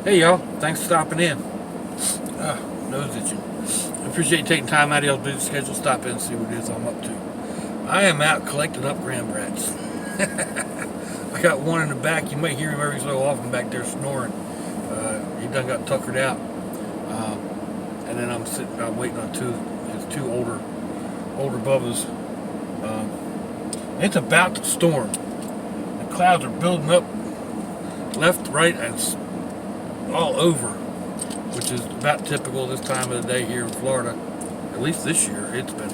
Hey y'all, thanks for stopping in. Nose itching. I appreciate you taking time out of y'all's busy schedule to stop in and see what it is I'm up to. I am out collecting up gram rats. I got one in the back. You might hear him every so often back there snoring. He done got tuckered out. And then I'm waiting on his two older bubbas. It's about to storm. The clouds are building up left, right, and all over, which is about typical this time of the day here in Florida. At least this year, it's been,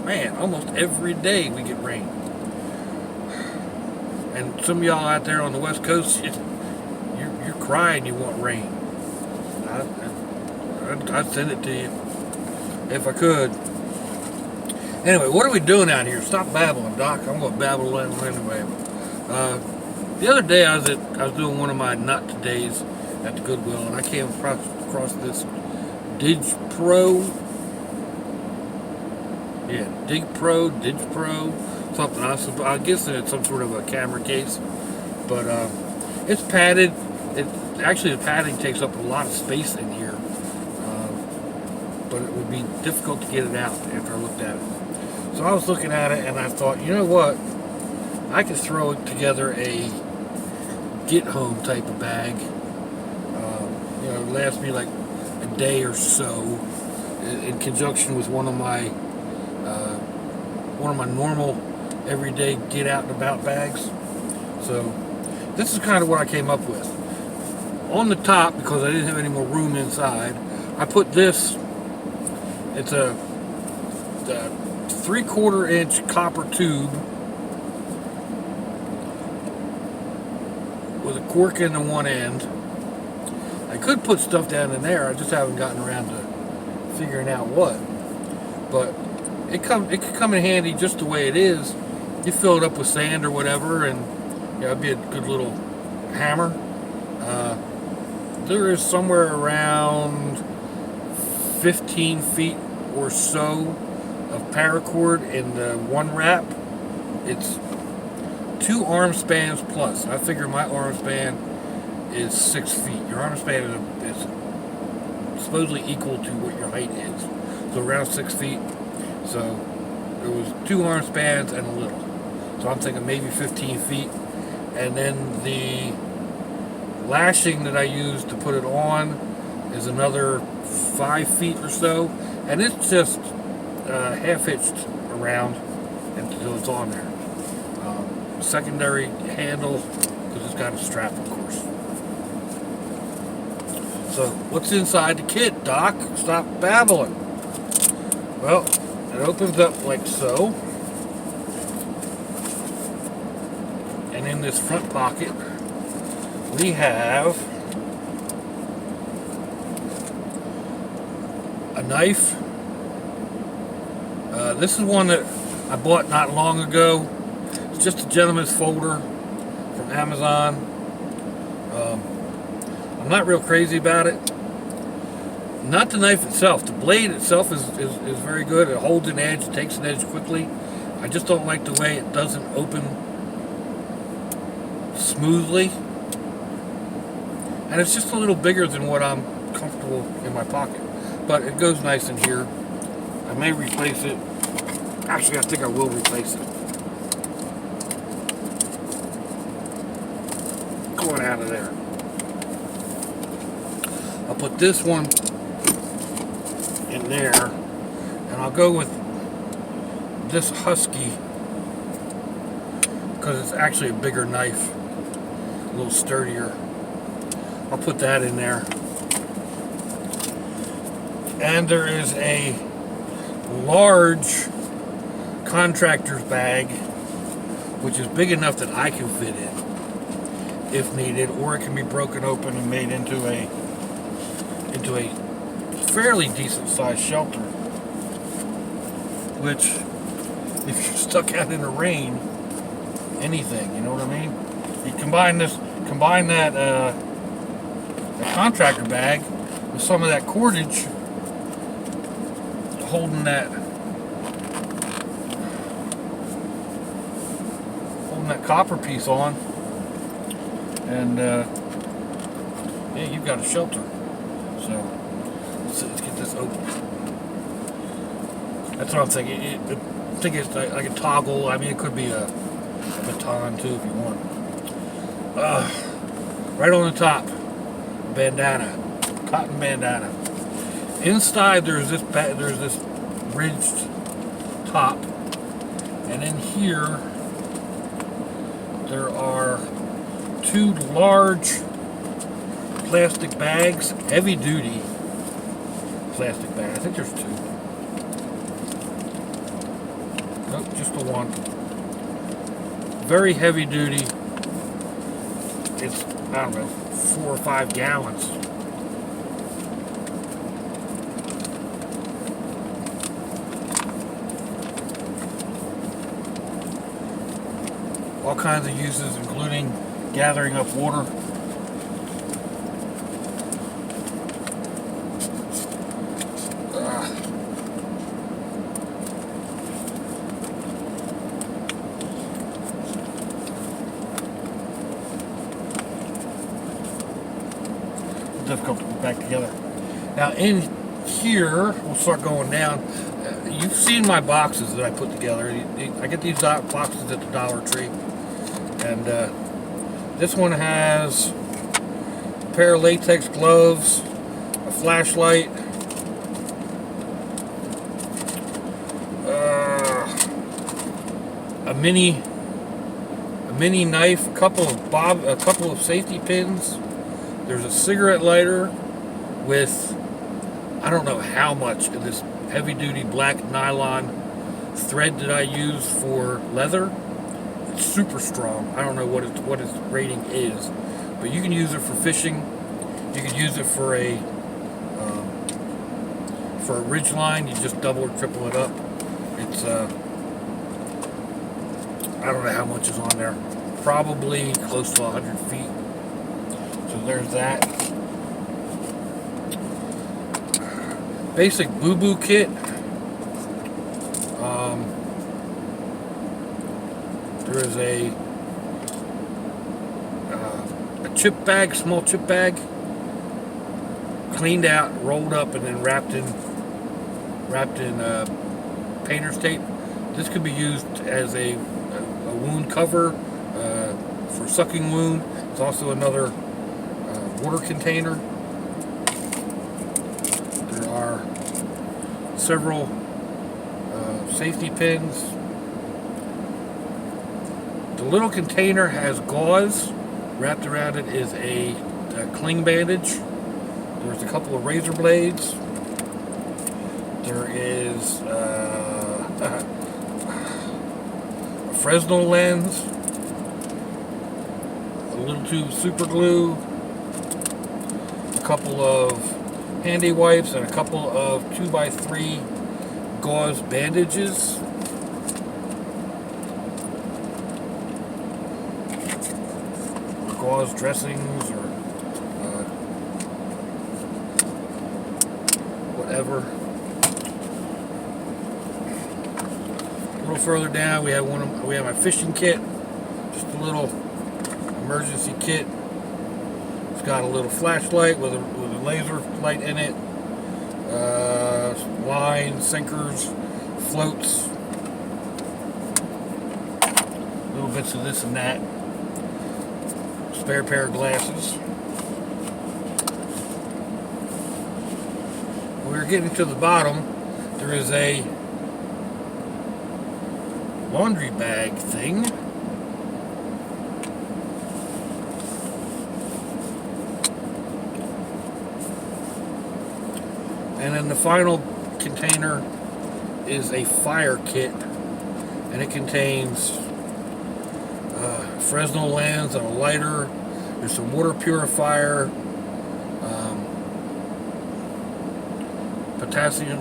man, almost every day we get rain. And some of y'all out there on the West Coast, you're crying you want rain. I'd send it to you if I could. Anyway, what are we doing out here? Stop babbling, Doc. I'm going to babble anyway. The other day I was doing one of my nut days at the Goodwill, and I came across this DigPro, something. I guess it's some sort of a camera case, but it's padded. Actually, the padding takes up a lot of space in here, but it would be difficult to get it out after I looked at it. So I was looking at it, and I thought, you know what? I could throw together a get home type of bag. Last me like a day or so, in conjunction with one of my normal everyday get out and about bags. So this is kind of what I came up with. On the top, because I didn't have any more room inside, I put this. It's a 3/4 inch copper tube with a cork in the one end. I could put stuff down in there, I just haven't gotten around to figuring out what. But it could come in handy just the way it is. You fill it up with sand or whatever, and it'd be a good little hammer. There is somewhere around 15 feet or so of paracord in the one wrap. It's 2 arm spans plus. I figure my arm span is 6 feet. Your arm span is supposedly equal to what your height is, so around 6 feet. So there was 2 arm spans and a little, so I'm thinking maybe 15 feet. And then the lashing that I used to put it on is another 5 feet or so, and it's just half hitched around until it's on there. Secondary handle, because it's got a strap, of course. So what's inside the kit, Doc? Stop babbling. Well, it opens up like so, and in this front pocket we have a knife. This is one that I bought not long ago. It's just a gentleman's folder from Amazon. I'm not real crazy about it. Not the knife itself. The blade itself is very good. It holds an edge, it takes an edge quickly. I just don't like the way it doesn't open smoothly. And it's just a little bigger than what I'm comfortable in my pocket. But it goes nice in here. I may replace it. Actually, I think I will replace it. Going out of there. I'll put this one in there, and I'll go with this Husky because it's actually a bigger knife, a little sturdier. I'll put that in there. And there is a large contractor's bag, which is big enough that I can fit in if needed, or it can be broken open and made into a fairly decent sized shelter, which if you're stuck out in the rain, anything, you know what I mean? You combine that contractor bag with some of that cordage holding that copper piece on, and Yeah, you've got a shelter. So let's get this open. That's what I'm thinking. I think it's like a toggle. I mean, it could be a baton too if you want. Right on the top, bandana, cotton bandana. Inside there's this ridged top, and in here there are 2 large plastic bags, heavy duty plastic bag. I think there's 2. Nope, just the one. Very heavy duty. It's, I don't know, 4 or 5 gallons. All kinds of uses, including gathering up water. Difficult to put back together. Now in here, we'll start going down. You've seen my boxes that I put together. I get these boxes at the Dollar Tree, and this one has a pair of latex gloves, a flashlight, a mini knife, a couple of safety pins. There's a cigarette lighter with, I don't know how much of this heavy-duty black nylon thread that I use for leather. It's super strong. I don't know what its rating is, but you can use it for fishing. You can use it for a ridge line. You just double or triple it up. It's I don't know how much is on there. Probably close to 100 feet. So there's that. Basic boo-boo kit. There is a chip bag, small chip bag, cleaned out, rolled up, and then wrapped in painter's tape. This could be used as a wound cover for sucking wound. It's also another water container. There are several safety pins. The little container has gauze. Wrapped around it is a cling bandage. There's a couple of razor blades. There is a Fresnel lens, a little tube of super glue, a couple of handy wipes, and a couple of 2x3 gauze bandages. Gauze dressings or whatever. A little further down, we have my fishing kit, just a little emergency kit. It's got a little flashlight with a laser light in it, lines, sinkers, floats, little bits of this and that. Spare pair of glasses. When we're getting to the bottom, there is a laundry bag thing. And then the final container is a fire kit, and it contains Fresnel lens and a lighter. There's some water purifier, potassium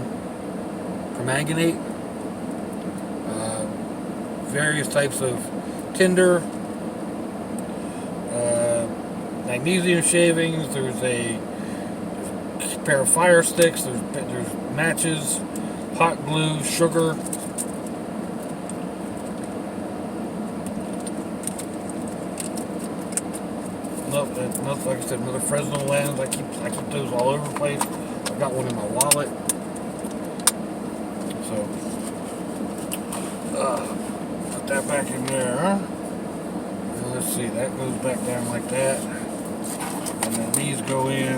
permanganate, various types of tinder, magnesium shavings. There's a pair of fire sticks. There's matches, hot glue, sugar. like I said, another Fresnel lens. I keep those all over the place. I've got one in my wallet. So, put that back in there. And let's see, that goes back down like that. And then these go in.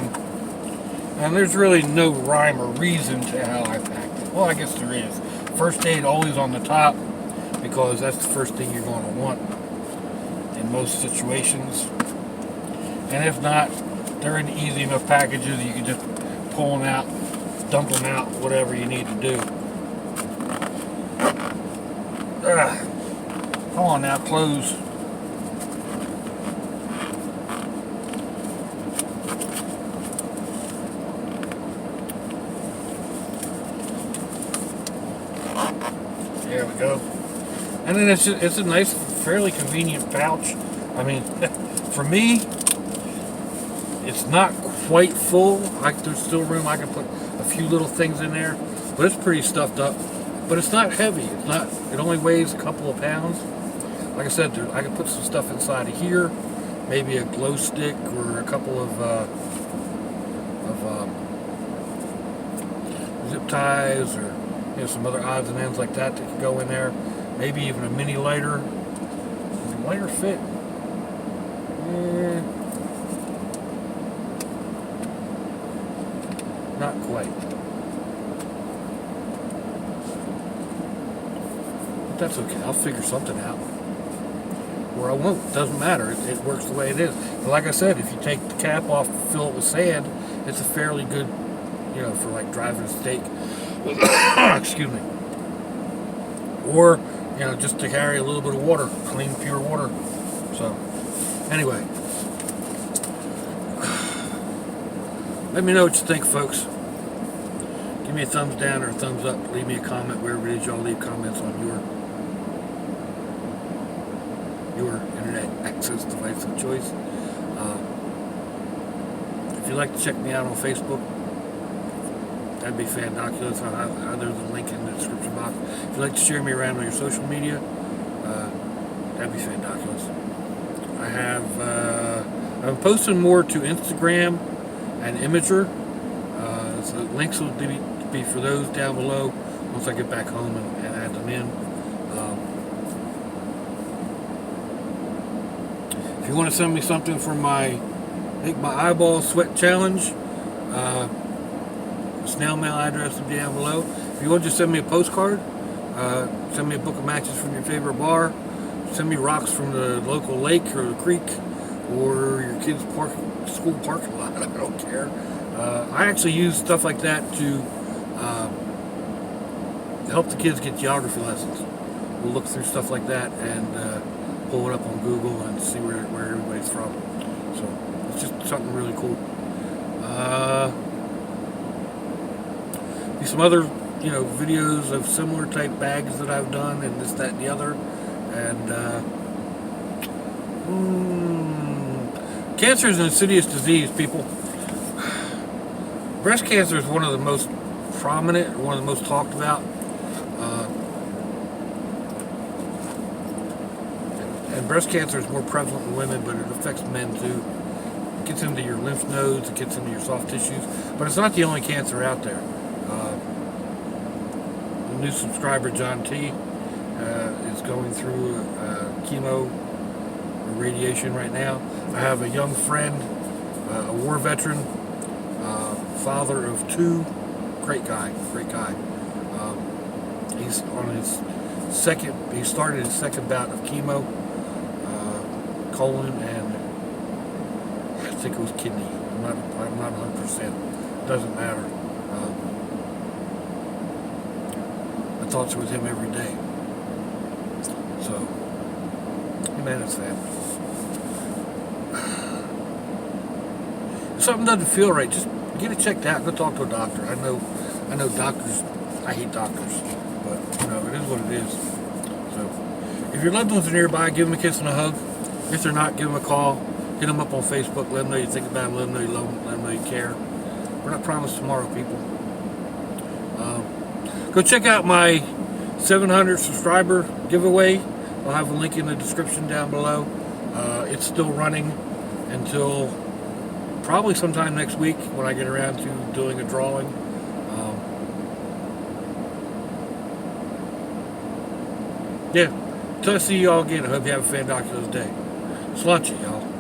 And there's really no rhyme or reason to how I packed it. Well, I guess there is. First aid always on the top, because that's the first thing you're going to want in most situations. And if not, they're in easy enough packages. You can just pull them out, dump them out, whatever you need to do. Come on now, close. There we go. And then it's a nice, fairly convenient pouch. I mean, for me, it's not quite full. There's still room. I can put a few little things in there, but it's pretty stuffed up. But it's not heavy. It's not. It only weighs a couple of pounds. Like I said, I can put some stuff inside of here, maybe a glow stick or a couple of zip ties, or some other odds and ends like that could go in there. Maybe even a mini lighter. Does the lighter fit? Not quite. But that's okay. I'll figure something out. Or I won't. Doesn't matter. It works the way it is. But like I said, if you take the cap off, fill it with sand, it's a fairly good, for like driving a stake. Excuse me. Or, just to carry a little bit of water, clean, pure water. So, anyway. Let me know what you think, folks. Give me a thumbs down or a thumbs up. Leave me a comment wherever it is y'all leave comments on your internet access device of choice. If you'd like to check me out on Facebook, that'd be fantabulous. There's a link in the description box. If you'd like to share me around on your social media, that'd be fantabulous. I'm posting more to Instagram and Imager. So links will be for those down below once I get back home and add them in. If you want to send me something for my Make My Eyeballs Sweat Challenge, snail mail address will be down below. If you want to just send me a postcard, send me a book of matches from your favorite bar, send me rocks from the local lake or the creek, or your kid's school parking lot. I don't care. I actually use stuff like that to help the kids get geography lessons. We'll look through stuff like that and pull it up on Google and see where everybody's from. So it's just something really cool. Some other videos of similar type bags that I've done, and this, that, and the other. And cancer is an insidious disease, people. Breast cancer is one of the most prominent, one of the most talked about. And breast cancer is more prevalent in women, but it affects men too. It gets into your lymph nodes, it gets into your soft tissues, but it's not the only cancer out there. The new subscriber, John T, is going through chemo or radiation right now. I have a young friend, a war veteran, father of two, great guy. He's on his he started his second bout of chemo, colon, and I think it was kidney. I'm not 100%. Doesn't matter. My thoughts are with him every day. So, man, it's family. If something doesn't feel right, just get it checked out. Go talk to a doctor. I know doctors. I hate doctors, but it is what it is. So, if your loved ones are nearby, give them a kiss and a hug. If they're not, give them a call. Hit them up on Facebook. Let them know you think about them. Let them know you love them. Let them know you care. We're not promised tomorrow, people. Go check out my 700 subscriber giveaway. I'll have a link in the description down below. It's still running, until probably sometime next week when I get around to doing a drawing. Yeah, until I see you all again, I hope you have a fantabulous day. Slouchy, y'all.